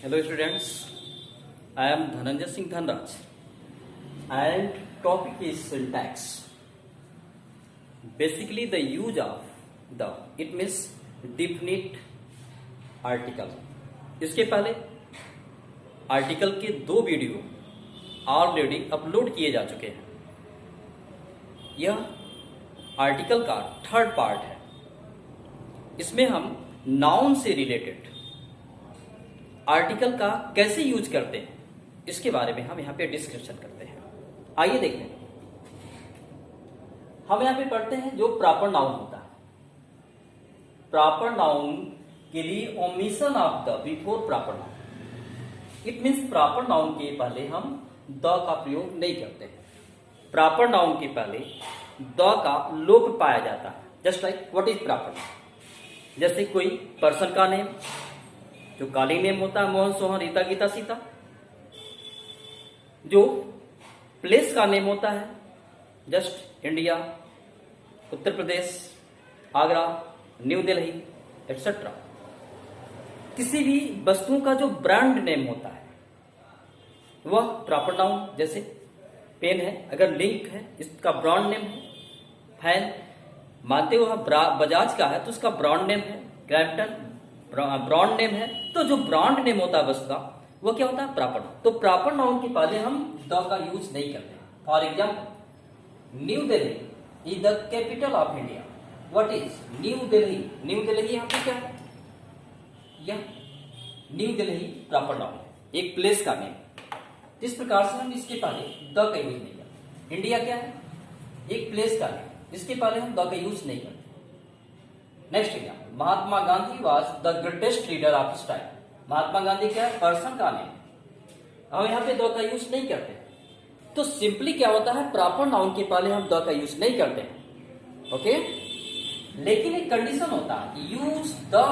Hello students, I am Dhananjay Singh Dhanraj and topic is syntax. Basically the use of the, it means definite article. इसके पहले article के 2 video already upload किए जा चुके हैं। यह आर्टिकल का 3rd पार्ट है। इसमें हम नाउन से रिलेटेड आर्टिकल का कैसे यूज करते हैं इसके बारे में हम यहाँ पे डिस्कशन करते हैं। आइए देखते हैं। हम यहाँ पे पढ़ते हैं जो प्रॉपर नाउन होता है। प्रॉपर नाउन के लिए omission of the before proper noun. It means proper noun के पहले हम द का प्रयोग नहीं करते हैं। प्रॉपर नाउन के पहले द का लोप पाया जाता है। Just like what is proper noun. जैसे कोई पर्सन का नेम जो काली नेम होता है, मोहन सोहन रीता गीता सीता। जो प्लेस का नेम होता है, just India, Uttar Pradesh, Agra, new Delhi etcetera. किसी भी वस्तुओं का जो ब्रांड नेम होता है वह प्रॉपर नाउन। जैसे पेन है, अगर लिंक है इसका ब्रांड नेम है। फैन मानते हो बजाज का है तो उसका ब्रांड नेम है। क्रैम्पटन ब्रांड नेम है। तो जो ब्रांड नेम होता है वस्तु का वो क्या होता है? Proper noun. तो प्रॉपर नाउन के पहले हम द का यूज नहीं करते। For example new Delhi is the capital of India. What is new Delhi? New Delhi यहाँ पे क्या है? यह न्यू दिल्ली प्रॉपर नाउन है, एक प्लेस का नेम। इस प्रकार से हम इसके पहले द का यूज नहीं करते। इंडिया क्या है? एक प्लेस का नेम, इसके पहले हम द का यूज नहीं करते। Next example, Mahatma Gandhi was the greatest leader of his time. Mahatma Gandhi क्या है? पर्सन का नेम। हम यहाँ पे द का यूज नहीं करते। तो सिंपली क्या होता है, प्रॉपर नाउन के पहले हम द का यूज नहीं करते हैं। ओके, लेकिन एक कंडीशन होता है, use the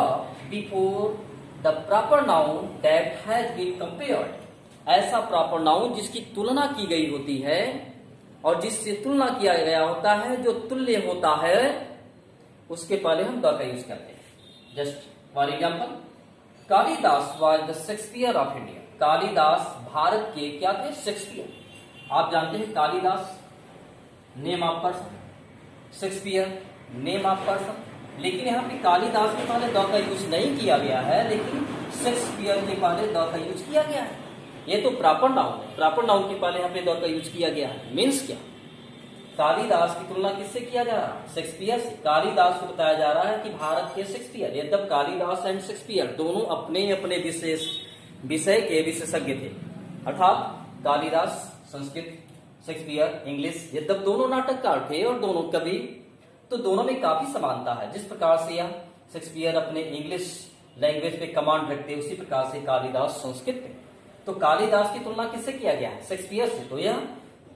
before the proper noun that has been compared. ऐसा प्रॉपर नाउन जिसकी तुलना की गई होती है और जिससे तुलना किया गया होता है, जो तुल्य होता है, उसके पहले हम द का यूज करते हैं। Just for example, Kalidas was the Shakespeare of India. Kalidas Bharat के क्या थे? शेक्सपियर। आप जानते हैं Kalidas name of person, Shakespeare name of person. लेकिन यहाँ पे कालिदास के पहले द का यूज नहीं किया गया है, लेकिन शेक्सपियर के पहले द का यूज किया गया है। ये तो प्रॉपर नाउन है। प्रॉपर नाउन के पहले यहाँ पे द का यूज किया गया है। मीन्स क्या? कालिदास की तुलना किससे किया जा रहा है? शेक्सपियर से। कालिदास को बताया जा रहा है कि भारत के शेक्सपियर। यद्यप कालिदास एंड शेक्सपियर दोनों अपने अपने विशेष विषय के विशेषज्ञ थे। अर्थात कालिदास संस्कृत, शेक्सपियर इंग्लिश। यद्यप दोनों नाटककार थे और दोनों कवि, तो दोनों में काफी समानता है। जिस प्रकार से यह शेक्सपियर अपने इंग्लिश लैंग्वेज पे कमांड रखते, उसी प्रकार से कालिदास संस्कृत पे। तो कालिदास की तुलना किससे किया गया है? शेक्सपियर से। तो यह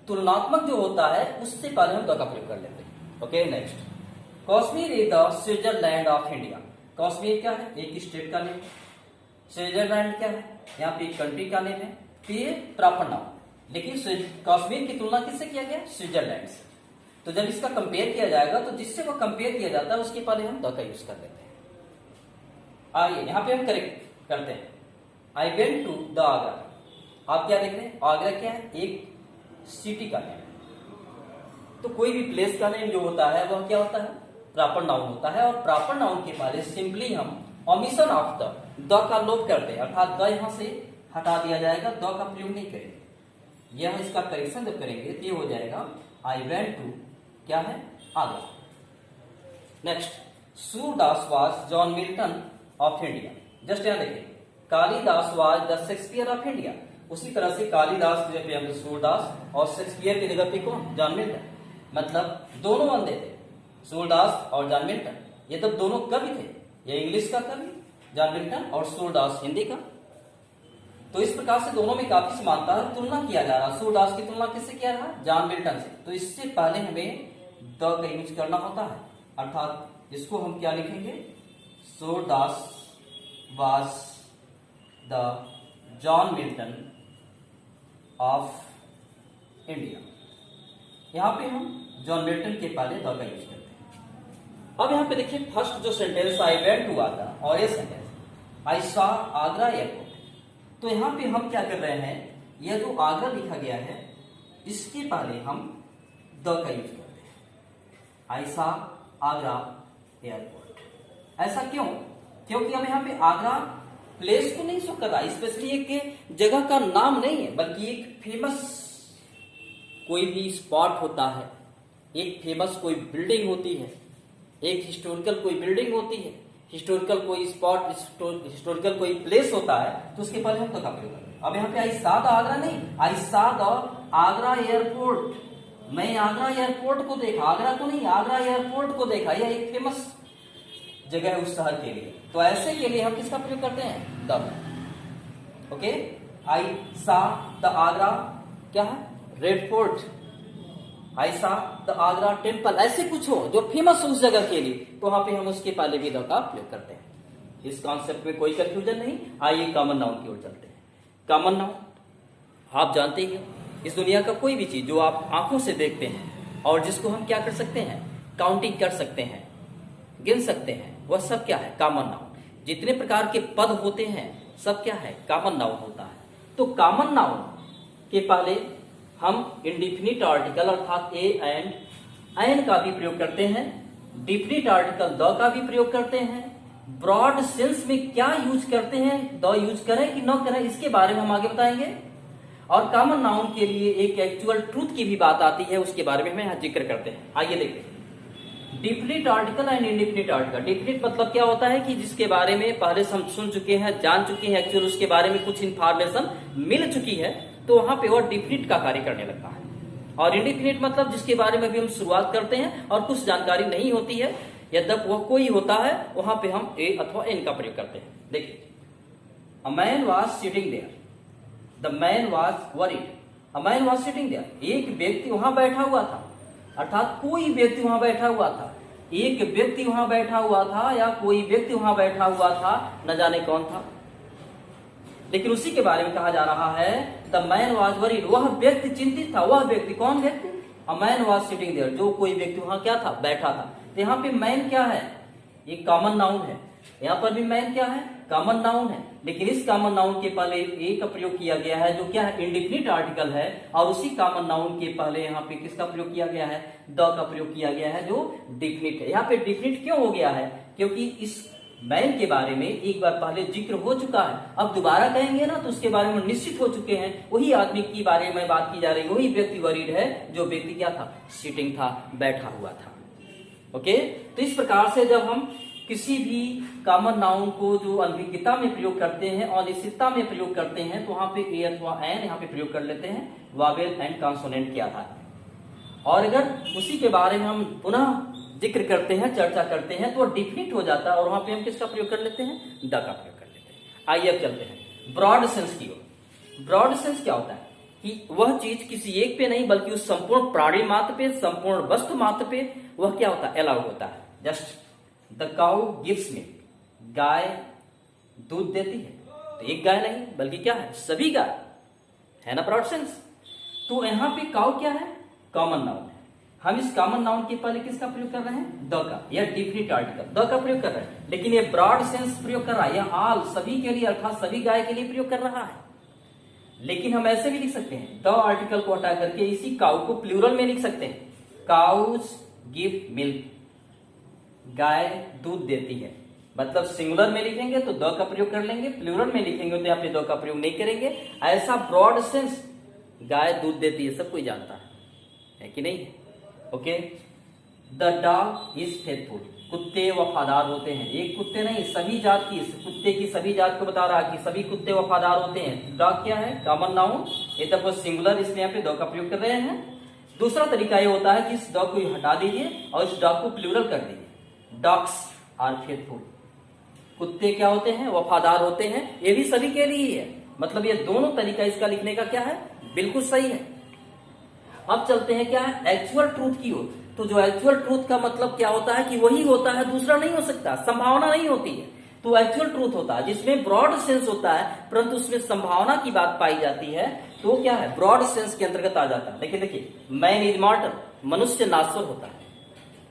तुलनात्मक जो होता है उससे पहले हम द का प्रयोग कर लेते हैं। Okay, next, Kashmir is the Switzerland of India. Kashmir क्या है? एक स्टेट का नेम। स्विट्जरलैंड क्या है? यहाँ पे एक कंट्री का नेम है। तो ये प्रॉपर नाउन। लेकिन कश्मीर की तुलना किससे किया गया? स्विट्जरलैंड से। तो जब इसका कंपेयर किया जाएगा तो जिससे वो कंपेयर किया जाता है उसके पहले हम द का यूज कर लेते हैं। आइए यहाँ पे हम करेक्ट करते हैं। I went to the Agra. आप क्या देख रहे हैं? आगरा क्या है? एक सिटी का नेम। तो कोई भी प्लेस का नेम जो होता है वह क्या होता है? प्रॉपर नाउन होता है। और प्रॉपर नाउन के पहले सिंपली हम ओमिशन ऑफ द का लोप करते हैं। अर्थात द यहां से हटा दिया जाएगा, द का प्रयोग नहीं करेंगे। यह इसका करेक्शन जब करेंगे तो ये हो जाएगा आई वेंट टू क्या है? Agra. Next, Surdas was John Milton of India. Just यहां देखिए, Kalidas was the Shakespeare of India. उसी तरह से कालिदास की जगह पे सूरदास और शेक्सपियर की जगह पे कौन? John Milton. मतलब दोनों बंदे थे, सूरदास और जॉन मिल्टन। ये तो दोनों कवि थे। ये इंग्लिश का कवि जॉन मिल्टन और सूरदास हिंदी का। तो इस प्रकार से दोनों में काफी समानता है। तुलना किया जा रहा है, सूरदास की तुलना किससे किया रहा? जॉन मिल्टन से। तो इससे पहले हमें द का यूज करना होता है। अर्थात इसको हम क्या लिखेंगे? Surdas was the John Milton of India. यहां पे हम जॉन मिल्टन के पहले द का यूज करते हैं। अब यहां पे देखिए, फर्स्ट जो sentence I went to Agra, और ये sentence I saw Agra airport. तो यहाँ पे हम क्या कर रहे हैं, यह जो आगरा लिखा गया है इसके पहले हम द का यूज करते हैं। ऐसा आगरा एयरपोर्ट। ऐसा क्यों? क्योंकि हम यहाँ पे आगरा प्लेस को नहीं शो कर रहा, स्पेशली एक जगह का नाम नहीं है, बल्कि एक फेमस कोई भी स्पॉट होता है, एक फेमस कोई बिल्डिंग होती है, एक हिस्टोरिकल कोई बिल्डिंग होती है, हिस्टोरिकल कोई स्पॉट, हिस्टोरिकल कोई प्लेस होता है, तो उसके पहले हम तो का प्रयोग करते हैं। अब यहाँ पे ऐसा द आगरा नहीं, ऐसा द आगरा एयरपोर्ट। मैं आगरा एयरपोर्ट को देखा, आगरा को नहीं, आगरा एयरपोर्ट को देखा। यह एक फेमस जगह है उस शहर के लिए, तो ऐसे के लिए हम किसका प्रयोग करते हैं? द। ओके, आई सा द आगरा क्या है? Red fort. ऐसा द आगरा टेम्पल, ऐसे कुछ हो जो फेमस हो उस जगह के लिए, तो वहां पे हम उसके पहले भी द का प्रयोग करते हैं। इस कॉन्सेप्ट में कोई कंफ्यूजन नहीं। आइए कॉमन नाउन की ओर चलते हैं। कॉमन नाउन आप जानते ही हो, इस दुनिया का कोई भी चीज जो आप आंखों से देखते हैं और जिसको हम क्या कर सकते हैं? काउंटिंग कर सकते हैं, गिन सकते हैं, वह सब क्या है? Common noun. जितने प्रकार के पद होते हैं सब क्या है? कॉमन नाउन होता है। तो कॉमन नाउन के पहले हम इंडिफिनिट आर्टिकल अर्थात ए एंड एन का भी प्रयोग करते हैं, डिफिनिट आर्टिकल द का भी प्रयोग करते हैं। ब्रॉड सेंस में क्या यूज करते हैं, द यूज करें कि न करें, इसके बारे में हम आगे बताएंगे। और कॉमन नाउन के लिए एक एक्चुअल ट्रूथ की भी बात आती है, उसके बारे में हम यहाँ जिक्र करते हैं। आइए देखते हैं definite article and indefinite article. Definite मतलब क्या होता है कि जिसके बारे में पहले से हम सुन चुके हैं, जान चुके हैं, एक्चुअल उसके बारे में कुछ इंफॉर्मेशन मिल चुकी है, तो वहां पे वह डिफिनिट का कार्य करने लगता है। और इंडिफिनिट मतलब जिसके बारे में भी हम शुरुआत करते हैं और कुछ जानकारी नहीं होती है, यद्यप वह कोई होता है, वहां पे हम ए अथवा एन का प्रयोग करते हैं। देखिए, a man was sitting there, the man was worried, a man was sitting there, एक व्यक्ति वहां बैठा हुआ था, अर्थात कोई व्यक्ति वहां बैठा हुआ था, एक व्यक्ति वहां बैठा हुआ था या कोई व्यक्ति वहां बैठा हुआ था, न जाने कौन था, लेकिन उसी के बारे में कहा जा रहा है द मैन वाज वरीड, वह व्यक्ति चिंतित था। वह व्यक्ति कौन व्यक्ति? A man was sitting there, जो कोई व्यक्ति वहां क्या था? बैठा था। तो यहाँ पे मैन क्या है? ये कॉमन नाउन है। यहाँ पर भी मैन क्या है? कॉमन नाउन है। लेकिन इस कॉमन नाउन के पहले ए का प्रयोग किया गया है, जो क्या है? इंडिफिनिट आर्टिकल है। और उसी कॉमन नाउन के पहले यहाँ पे किसका प्रयोग किया गया है? द का प्रयोग किया गया है, जो डिफिनिट है। यहाँ पे डिफिनिट क्यों हो गया है? क्योंकि इस मैन के बारे में एक बार पहले जिक्र हो चुका है, अब दोबारा कहेंगे ना तो उसके बारे में निश्चित हो चुके हैं। वही आदमी की बारे में बात की जा रही है, वही व्यक्ति वरीड है, जो व्यक्ति क्या था? सिटिंग था, बैठा हुआ था। ओके, तो इस प्रकार से जब हम किसी भी कॉमन नाउन को जो अनभिज्ञता में प्रयोग करते हैं, अनिश्चितता में प्रयोग करते हैं, तो वहां पे ए अथवा एन यहाँ पे प्रयोग कर लेते हैं वावेल एंड कॉन्सोनेंट के आधार पर। और अगर उसी के बारे में हम पुनः जिक्र करते हैं, चर्चा करते हैं, तो डिफिनिट हो जाता है और वहां पे हम किसका प्रयोग कर लेते हैं? द का प्रयोग कर लेते हैं। आइए अब चलते हैं ब्रॉड सेंस की ओर। ब्रॉड सेंस क्या होता है? कि वह चीज किसी एक पे नहीं बल्कि उस संपूर्ण प्राणी मात्र पे, संपूर्ण वस्तु मात्र पे वह क्या होता है? अलाउड होता है। Just the cow gives milk, गाय दूध देती है। तो एक गाय नहीं बल्कि क्या है? सभी गाय है ना, ब्रॉड सेंस। तो यहाँ पे काउ क्या है? कॉमन नाउन है। हम इस कॉमन नाउन के पहले किसका प्रयोग कर रहे हैं? द का, या डिफिनिट आर्टिकल द का प्रयोग कर रहे हैं। लेकिन ये ब्रॉड सेंस प्रयोग कर रहा है, यह ऑल सभी के लिए अर्थात सभी गाय के लिए प्रयोग कर रहा है। लेकिन हम ऐसे भी लिख सकते हैं, द आर्टिकल को हटा करके इसी काउ को प्लूरल में लिख सकते हैं, काउज गिव मिल्क, गाय दूध देती है। मतलब सिंगुलर में लिखेंगे तो द का प्रयोग कर लेंगे, प्लूरल में लिखेंगे तो यहाँ पे द का प्रयोग नहीं करेंगे। ऐसा ब्रॉड सेंस, गाय दूध देती है, सब कोई जानता है कि नहीं? Okay, the dog is faithful, कुत्ते वफादार होते हैं। एक कुत्ते नहीं, सभी जात की, कुत्ते की सभी जात को बता रहा है कि सभी कुत्ते वफादार होते हैं। डॉग क्या है? कॉमन नाउन, ये तब सिंगुलर, इसलिए यहाँ पे द का प्रयोग कर रहे हैं। दूसरा तरीका ये होता है कि इस डॉग को हटा दीजिए और इस डॉग को प्लूरल कर दीजिए, डॉग्स आर फेथफुल, कुत्ते क्या होते हैं? वफादार होते हैं। ये भी सभी के लिए ही है। मतलब ये दोनों तरीका इसका लिखने का क्या है? बिल्कुल सही है। अब चलते हैं क्या है? एक्चुअल ट्रूथ की ओर। तो जो एक्चुअल ट्रूथ का मतलब क्या होता है? कि वही होता है, दूसरा नहीं हो सकता, संभावना नहीं होती है। तो एक्चुअल ट्रूथ होता है जिसमें ब्रॉड सेंस होता है परंतु उसमें संभावना की बात पाई जाती है, तो क्या है? ब्रॉड सेंस के अंतर्गत आ जाता है। लेकिन देखिए, मैन इज मॉर्टल, मनुष्य नाश्वर होता है।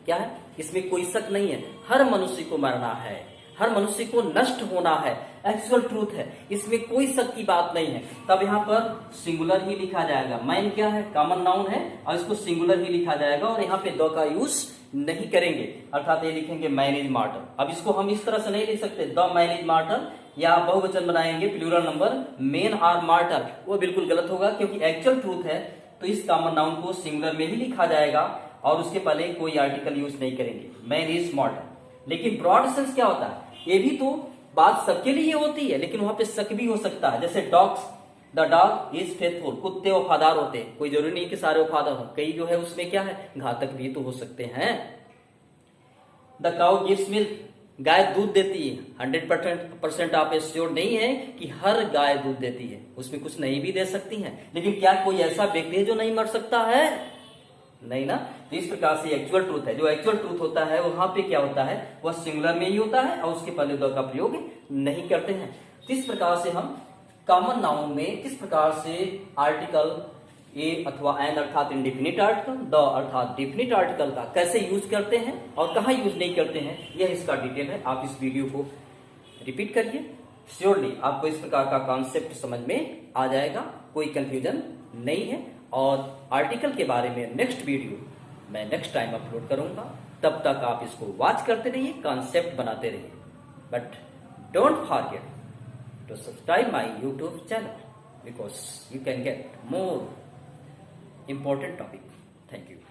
क्या है? इसमें कोई शक नहीं है, हर मनुष्य को मरना है, हर मनुष्य को नष्ट होना है, एक्चुअल ट्रूथ है, इसमें कोई शक की बात नहीं है। तब यहाँ पर सिंगुलर ही लिखा जाएगा। मैन क्या है, कॉमन नाउन है और इसको सिंगुलर ही लिखा जाएगा और यहाँ पे द का यूज नहीं करेंगे, अर्थात ये लिखेंगे मैन इज मार्टर। अब इसको हम इस तरह से नहीं लिख सकते द मैन इज मार्टर, या बहुवचन बनाएंगे plural number men are martyr, वो बिल्कुल गलत होगा, क्योंकि एक्चुअल ट्रूथ है तो इस कॉमन नाउन को सिंगुलर में ही लिखा जाएगा और उसके पहले कोई आर्टिकल यूज नहीं करेंगे, मैन इज मार्टर। लेकिन ब्रॉड सेंस क्या होता है, ये भी तो बात सबके लिए होती है, लेकिन वहां पे शक भी हो सकता है। जैसे dogs, the dog is faithful, कुत्ते वफादार होते हैं, कोई जरूरी नहीं कि सारे वफादार हो, कई जो है उसमें क्या है घातक भी तो हो सकते हैं। द काउ गिव्स मिल्क, गाय दूध देती है, 100% आप एश्योर नहीं है कि हर गाय दूध देती है, उसमें कुछ नहीं भी दे सकती है, लेकिन क्या कोई ऐसा व्यक्ति है जो नहीं मर सकता है, नहीं ना। तो इस प्रकार से एक्चुअल ट्रूथ है, जो एक्चुअल ट्रूथ होता है वहां पे क्या होता है, वह सिंगुलर में ही होता है और उसके पहले द का प्रयोग नहीं करते हैं। तो इस प्रकार से हम कॉमन नाउन में किस प्रकार से आर्टिकल ए अथवा एन अर्थात इंडिफिनिट आर्टिकल, द अर्थात डिफिनिट आर्टिकल का कैसे यूज करते हैं और कहाँ यूज नहीं करते हैं, यह इसका डिटेल है। आप इस वीडियो को रिपीट करिए, श्योरली आपको इस प्रकार का कॉन्सेप्ट समझ में आ जाएगा, कोई कंफ्यूजन नहीं है। और आर्टिकल के बारे में नेक्स्ट वीडियो मैं नेक्स्ट टाइम अपलोड करूंगा, तब तक आप इसको वॉच करते रहिए, कॉन्सेप्ट बनाते रहिए। But don't forget to subscribe my YouTube channel, because you can get more important topic. Thank you.